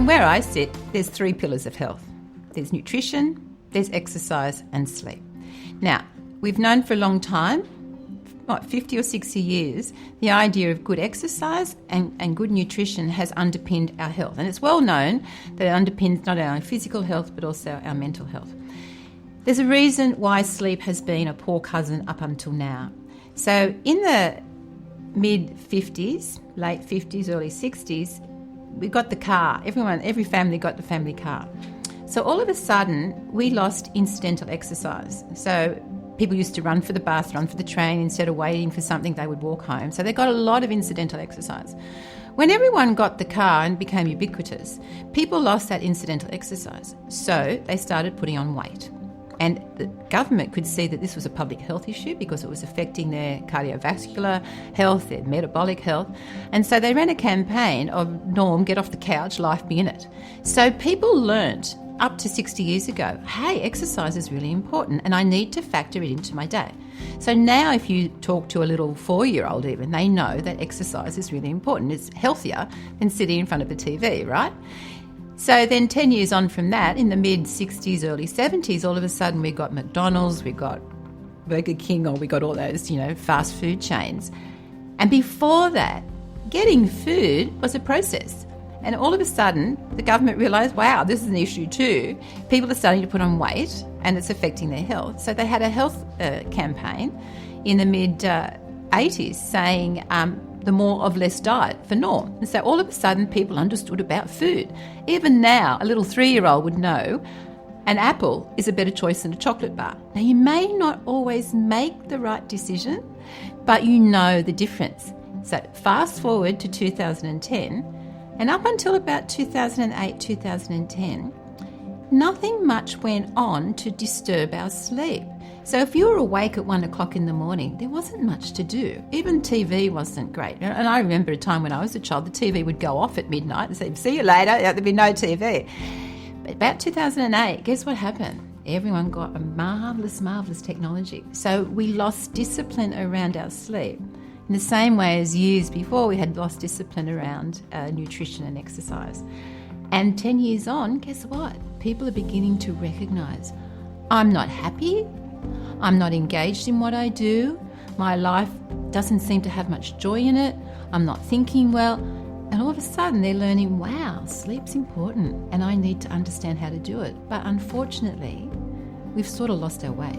where I sit, there's 3 pillars of health. There's nutrition, there's exercise and sleep. Now, we've known for a long time, 50 or 60 years, the idea of good exercise and good nutrition has underpinned our health. And it's well known that it underpins not only our physical health but also our mental health. There's a reason why sleep has been a poor cousin up until now. So in the mid-50s, late 50s, early 60s, we got the car. Every family got the family car. So all of a sudden, we lost incidental exercise. So people used to run for the bus, run for the train. Instead of waiting for something, they would walk home. So they got a lot of incidental exercise. When everyone got the car and became ubiquitous, people lost that incidental exercise. So they started putting on weight. And the government could see that this was a public health issue because it was affecting their cardiovascular health, their metabolic health. And so they ran a campaign of, Norm, get off the couch, life be in it. So people learnt up to 60 years ago, hey, exercise is really important and I need to factor it into my day. So now if you talk to a little 4-year-old even, they know that exercise is really important. It's healthier than sitting in front of a TV, right? So then 10 years on from that, in the mid-60s, early 70s, all of a sudden we got McDonald's, we got Burger King, or we got all those, fast food chains. And before that, getting food was a process. And all of a sudden, the government realised, wow, this is an issue too. People are starting to put on weight and it's affecting their health. So they had a health campaign in the mid-80s saying the more of less diet for Norm. And so all of a sudden, people understood about food. Even now, a little 3-year-old would know an apple is a better choice than a chocolate bar. Now, you may not always make the right decision, but you know the difference. So fast forward to 2010, and up until about 2008, 2010, nothing much went on to disturb our sleep. So if you were awake at 1 o'clock in the morning, there wasn't much to do. Even TV wasn't great. And I remember a time when I was a child, the TV would go off at midnight and say, see you later, there'd be no TV. But about 2008, guess what happened? Everyone got a marvellous, marvellous technology. So we lost discipline around our sleep. In the same way as years before, we had lost discipline around nutrition and exercise. And 10 years on, guess what? People are beginning to recognise, I'm not happy, I'm not engaged in what I do, my life doesn't seem to have much joy in it, I'm not thinking well, and all of a sudden they're learning, wow, sleep's important and I need to understand how to do it. But unfortunately, we've sort of lost our way.